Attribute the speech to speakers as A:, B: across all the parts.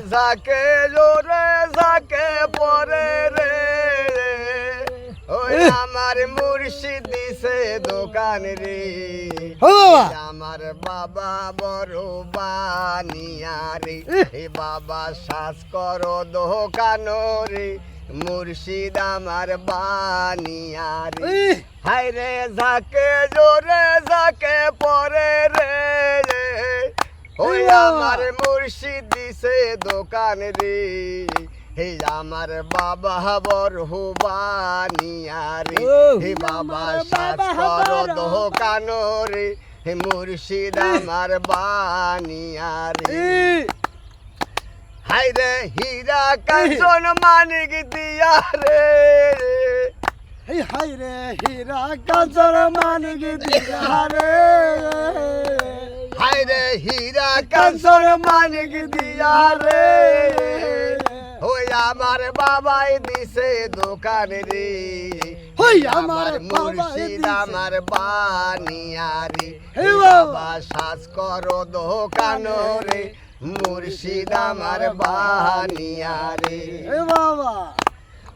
A: যাকে জোরে যাকে পরে রে ওই আমার মুর্শিদ দিছে দোকান রে আমার বাবা বড় বানিয়া রে বাবা শ্বাস করো দোকান রে মুর্শিদ আমার বানিয়া রে হায় রে যাকে জোরে যাকে পরে রে ওই আমার মুর্শিদ দিছে দোকান রে হে আমার বাবা বড় বানিয়া রে হে বাবা শ্বাস করো দোকান রে হে মুর্শিদ আমার বানিয়া রে হায় রে হীরা কাঞ্চন মানিক দিয়া রে
B: হায় রে হীরা কাঞ্চন মানিক দিয়া রে
A: হায় রে হীরা কাঞ্চন মানিক দিয়া রে ওই আমার বাবাই দিছে দোকান রে
B: ওই
A: আমার
B: আমার
A: মুর্শিদ
B: বাবা
A: আমার বানিয়া রে
B: হে
A: বাবা শ্বাস করো দোকান রে মুর্শিদ আমার বানিয়া রে
B: এ বাবা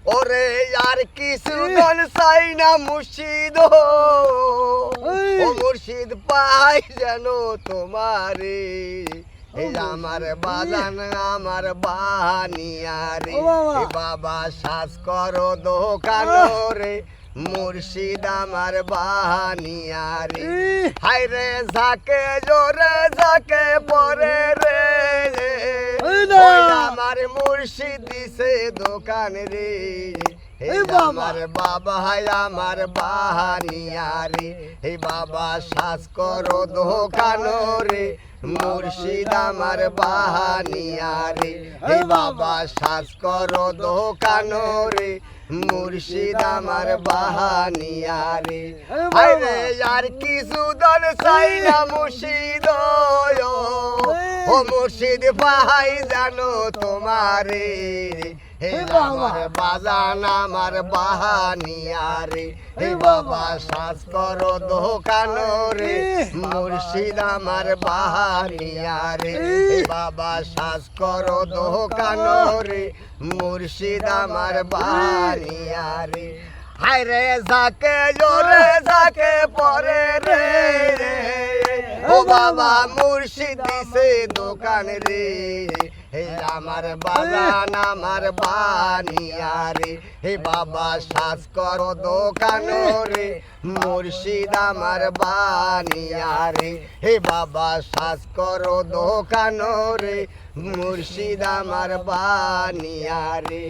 A: ওরে আর কিছু দন চাই না মুর্শিদ ও মুর্শিদ পাই যেন তোমারে এই আমার বাজান আমার বানিয়া রে বাবা শ্বাস করো দোকান রে মুর্শিদ আমার বানিয়া রে হায় রে যাকে জোরে যাকে পরে রে ওই আমার মুর্শিদ দিছে দোকান রে আমার বাবা হায় আমার বানিয়া রে হে বাবা শ্বাস করো দোকান রে মুর্শিদ আমার বানিয়া রে হে বাবা শ্বাস করো দোকান রে মুর্শিদ আমার বানিয়া রে আরে আর কিছু দল চাই না মুর্শিদ ও মুর্শিদ পাই জানো তোমারে হে আমার বাজান আমার বানিয়া রে হে বাবা শ্বাস করো দোকান রে মুর্শিদ আমার বানিয়া রে হে বাবা শ্বাস করো দোকান রে মুর্শিদ আমার বানিয়া রে হায় রে যাকে জোরে যাকে পরে রে ও বাবা মুর্শিদ দিছে দোকান রে হে আমার বাজান আমার বানিয়া রে হে বাবা শ্বাস করো দোকান রে মুর্শিদ আমার বানিয়া রে হে বাবা শ্বাস করো দোকান রে মুর্শিদ আমার বানিয়া রে।